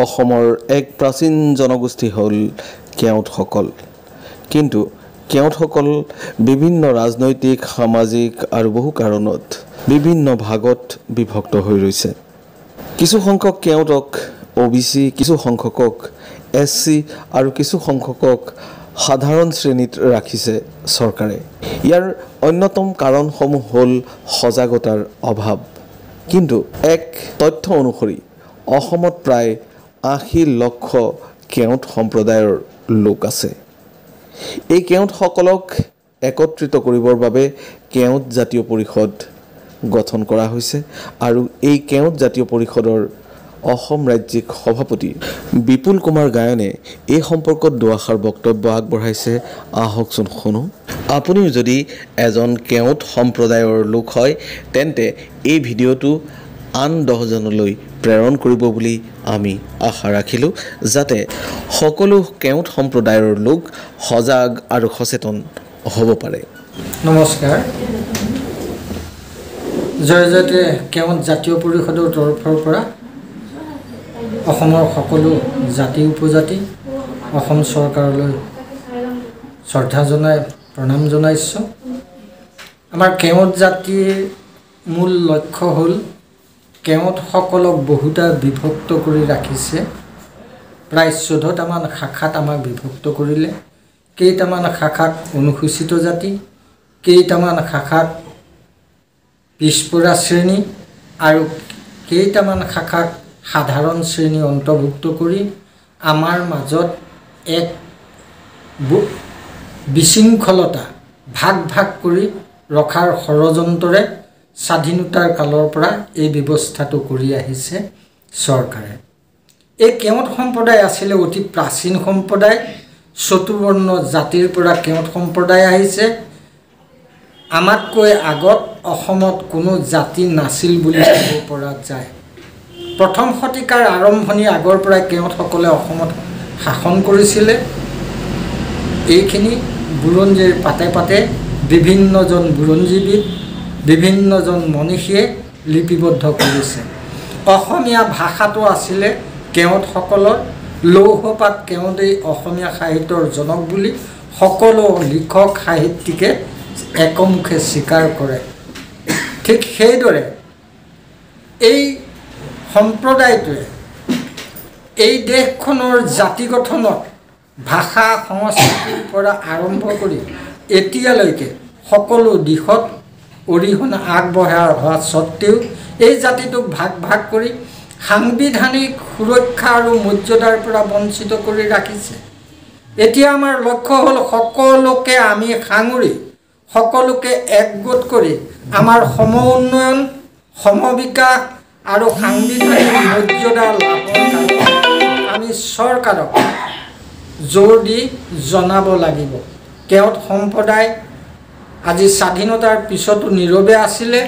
অসমৰ এক প্ৰাচীন জনগোষ্ঠী হ'ল কেওটসকল। কিন্তু কেওটসকল বিভিন্ন ৰাজনৈতিক, সামাজিক আৰু বহু কাৰণত বিভিন্ন ভাগত বিভক্ত হৈ ৰৈছে। কিছু সংখ্যক কেওটক OBC, কিছু সংখ্যকক SC আৰু কিছু সংখ্যকক সাধাৰণ শ্ৰেণীত ৰাখিছে চৰকাৰে। ইয়াৰ অন্যতম কাৰণসমূহ হ'ল সজাগতাৰ অভাৱ। কিন্তু এক তথ্য অনুসৰি অসমত প্ৰায় 80 লক্ষ কেওট সম্প্ৰদায়ৰ লোক আছে। এই কেওটসকলক একত্ৰিত কৰিবৰ বাবে কেওট জাতীয় পৰিষদ গঠন কৰা হৈছে আৰু এই কেওট জাতীয় পৰিষদৰ অসম ৰাজ্যিক সভাপতি বিপুল কুমাৰ গায়নে এই সম্পৰ্কত দুআষাৰ বক্তব্য আগবঢ়াইছে। আহকচোন শুনো। আপুনিও যদি এজন কেওট সম্প্ৰদায়ৰ লোক হয় তেন্তে এই ভিডিঅ'টো আন 10 জনলৈ প্ৰেৰণ কৰিব বুলি আমি আশা ৰাখিলোঁ, যাতে সকলো কেওট সম্প্ৰদায়ৰ লোক সজাগ আৰু সচেতন হ'ব পাৰে। নমস্কাৰ। জয়তে কেওট জাতীয় পৰিষদৰ তৰফৰ পৰা অসমৰ সকলো জাতি উপজাতি অসম চৰকাৰলৈ শ্ৰদ্ধা জনাই প্ৰণাম জনাইছোঁ। আমাৰ কেওট জাতিৰ মূল লক্ষ্য হ'ল কেওটসকলক বহুতা বিভক্ত কৰি ৰাখিছে। প্ৰায় 14টামান শাখাত আমাক বিভক্ত কৰিলে। কেইটামান শাখাত অনুসূচিত জাতি, কেইটামান শাখাত পিছপৰা শ্ৰেণী আৰু কেইটামান শাখাত সাধাৰণ শ্ৰেণী অন্তৰ্ভুক্ত কৰি আমাৰ মাজত এক বিশৃংখলতা ভাগ ভাগ কৰি ৰখাৰ ষড়যন্ত্ৰৰে স্বাধীনতাৰ কালৰ পৰা এই ব্যৱস্থাটো কৰি আহিছে চৰকাৰে। এই কেওট সম্প্ৰদায় আছিলে অতি প্ৰাচীন সম্প্ৰদায়। চতুৰ্বৰ্ণ জাতিৰ পৰা কেওট সম্প্ৰদায় আহিছে। আমাতকৈ আগত অসমত কোনো জাতি নাছিল বুলি ক'ব পৰা যায়। প্ৰথম শতিকাৰ আৰম্ভণি আগৰ পৰাই কেওটসকলে অসমত শাসন কৰিছিলে। এইখিনি বুৰঞ্জীৰ পাতে পাতে বিভিন্নজন বুৰঞ্জীবিদ, বিভিন্নজন মনীষীয়ে লিপিবদ্ধ কৰিছে। অসমীয়া ভাষাটো আছিলে কেওটসকলৰ। লৌহপাত কেওটেই অসমীয়া সাহিত্যৰ জনক বুলি সকলো লিখক সাহিত্যিকে একমুখে স্বীকাৰ কৰে। ঠিক সেইদৰে এই সম্প্ৰদায়টোৱে এই দেশখনৰ জাতি গঠনত ভাষা সংস্কৃতিৰ পৰা আৰম্ভ কৰি এতিয়ালৈকে সকলো দিশত অৰিহণা আগবঢ়াই অহা স্বত্তেও এই জাতিটোক ভাগ ভাগ কৰি সাংবিধানিক সুৰক্ষা আৰু মৰ্যাদাৰ পৰা বঞ্চিত কৰি ৰাখিছে। এতিয়া আমাৰ লক্ষ্য হ'ল সকলোকে আমি সাঙুৰি, সকলোকে একগোট কৰি আমাৰ সম উন্নয়ন, সমবিকাশ আৰু সাংবিধানিক মৰ্যাদা লাভৰ কাৰণে আমি চৰকাৰক জোৰ দি জনাব লাগিব। কেওট সম্প্ৰদায় আজি স্বাধীনতাৰ পিছতো নীৰৱে আছিলে,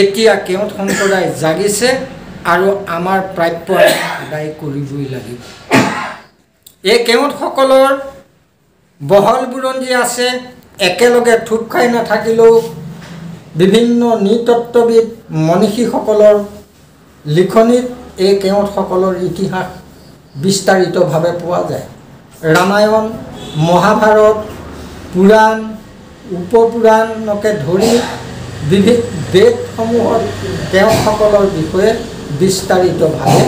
এতিয়া কেওট সম্প্ৰদায় জাগিছে আৰু আমাৰ প্ৰাপ্য আদায় কৰিবই লাগিব। এই কেওটসকলৰ বহল বুৰঞ্জী আছে। একেলগে থোপ খাই নাথাকিলেও বিভিন্ন নৃতত্ত্ববিদ মনীষীসকলৰ লিখনিত এই কেওটসকলৰ ইতিহাস বিস্তাৰিতভাৱে পোৱা যায়। ৰামায়ণ, মহাভাৰত, পুৰাণ, উপপুৰাণকে ধৰি বেদসমূহত কেওটসকলৰ বিষয়ে বিস্তাৰিতভাৱে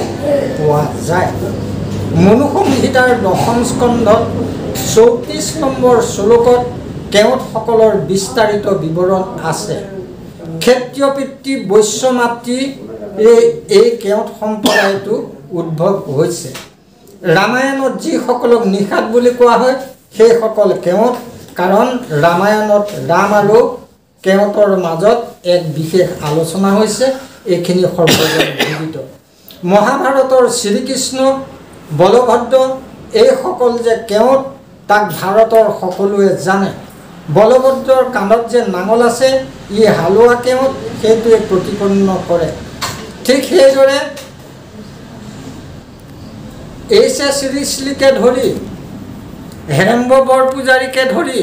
পোৱা যায়। মনুসংহিতাৰ 10ম স্কন্ধত 34 নম্বৰ শ্লোকত কেওটসকলৰ বিস্তাৰিত বিৱৰণ আছে। ক্ষত্ৰিয় পিতৃ বৈশ্য মাতৃ এই কেওট সম্প্ৰদায়টো উদ্ভৱ হৈছে। ৰামায়ণত যিসকলক নিষাদ বুলি কোৱা হয় সেইসকল কেওট, কাৰণ ৰামায়ণত ৰাম আৰু কেওটৰ মাজত এক বিশেষ আলোচনা হৈছে। এইখিনি সৰ্বজনবিদিত। মহাভাৰতৰ শ্ৰীকৃষ্ণ, বলভদ্ৰ এইসকল যে কেওট তাক ভাৰতৰ সকলোৱে জানে। বলভদ্ৰৰ কাণত যে নাঙল আছে ই হালোৱা কেওট, সেইটোৱে প্ৰতিপন্ন কৰে। ঠিক সেইদৰে H.S. ৰিছলিকে ধৰি হেৰেম্ব বৰপূজাৰীকে ধৰি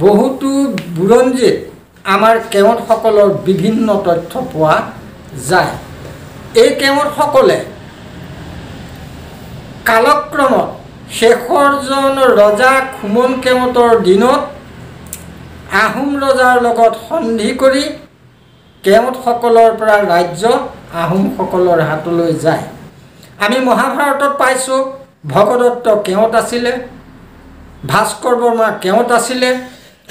বহুতো বুৰঞ্জীত আমাৰ কেওটসকলৰ বিভিন্ন তথ্য পোৱা যায়। এই কেওটসকলে কালক্ৰমত শেষৰজন ৰজা খুমন কেওটৰ দিনত আহোম ৰজাৰ লগত সন্ধি কৰি কেওটসকলৰ পৰা ৰাজ্য আহোমসকলৰ হাতলৈ যায়। আমি মহাভাৰতত পাইছোঁ ভগদত্ত কেওট আছিলে, ভাস্কৰ বৰ্মা কেওট আছিলে,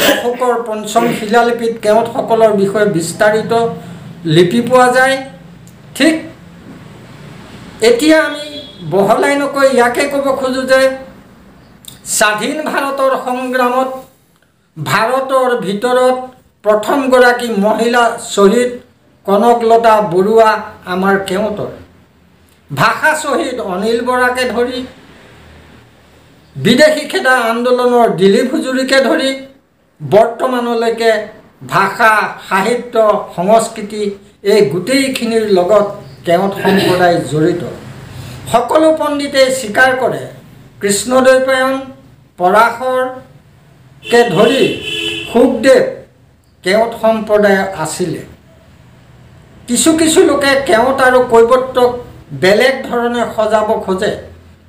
অশোকৰ পঞ্চম শিলালিপিত কেওটসকলৰ বিষয়ে বিস্তাৰিত লিপি পোৱা যায়। ঠিক এতিয়া আমি বহলাই নকৈ ইয়াকে ক'ব খোজোঁ যে স্বাধীন ভাৰতৰ সংগ্ৰামত ভাৰতৰ ভিতৰত প্ৰথমগৰাকী মহিলা শ্বহীদ কনকলতা বৰুৱা আমাৰ কেওটৰ, ভাষা শ্বহীদ অনিল বৰাকে ধৰি বিদেশী খেদা আন্দোলনৰ দিলীপ হুজুৰিকে ধৰি বৰ্তমানলৈকে ভাষা সাহিত্য সংস্কৃতি এই গোটেইখিনিৰ লগত কেওট সম্প্ৰদায় জড়িত। সকলো পণ্ডিতেই স্বীকাৰ কৰে কৃষ্ণদ্বৈপায়ন পৰাশৰকে ধৰি শুকদেৱ কেওট সম্প্ৰদায় আছিলে। কিছু কিছু লোকে কেওট আৰু কৈৱৰ্তক বেলেগ ধৰণে সজাব খোজে,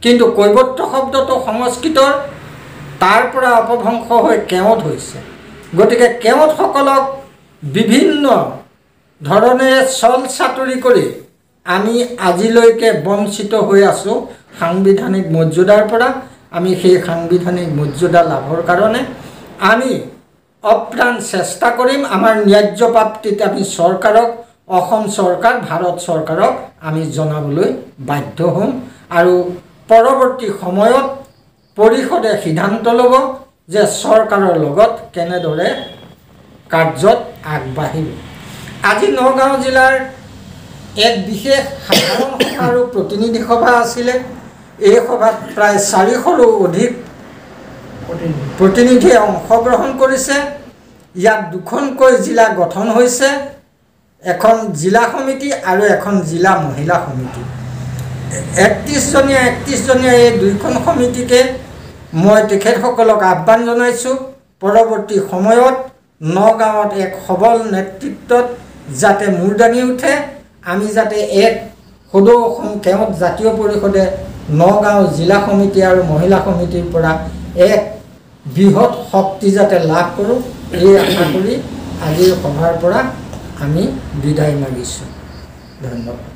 কিন্তু কৈৱৰ্ত শব্দটো সংস্কৃতৰ, তাৰ পৰা অপভ্ৰংশ হৈ কেওট হৈছে। গতিকে কেওটসকলক বিভিন্ন ধৰণেৰে চল চাতুৰি কৰি আমি আজিলৈকে বঞ্চিত হৈ আছোঁ সাংবিধানিক মৰ্যাদাৰ পৰা। আমি সেই সাংবিধানিক মৰ্যাদা লাভৰ কাৰণে আমি অপ্ৰাণ চেষ্টা কৰিম। আমাৰ ন্যায্য প্ৰাপ্তিত আমি চৰকাৰক, অসম চৰকাৰ, ভাৰত চৰকাৰক আমি জনাবলৈ বাধ্য হ'ম আৰু পৰৱৰ্তী সময়ত পৰিষদে সিদ্ধান্ত ল'ব যে চৰকাৰৰ লগত কেনেদৰে কাৰ্যত আগবাঢ়িব। আজি নগাঁও জিলাৰ এক বিশেষ সাধাৰণ সভা আৰু প্ৰতিনিধি সভা আছিলে। এই সভাত প্ৰায় 400ৰো অধিক প্ৰতিনিধিয়ে অংশগ্ৰহণ কৰিছে। ইয়াত দুখনকৈ জিলা গঠন হৈছে, এখন জিলা সমিতি আৰু এখন জিলা মহিলা সমিতি। 31জনীয়া এই দুইখন সমিতিকে মই তেখেতসকলক আহ্বান জনাইছোঁ পৰৱৰ্তী সময়ত নগাঁৱত এক সবল নেতৃত্বত যাতে মূৰ দাঙি উঠে, আমি যাতে এক সদৌ অসম কেওট জাতীয় পৰিষদে নগাঁও জিলা সমিতি আৰু মহিলা সমিতিৰ পৰা এক বৃহৎ শক্তি যাতে লাভ কৰোঁ, এই আশা কৰি আজিৰ সভাৰ পৰা আমি বিদায় মাগিছোঁ। ধন্যবাদ।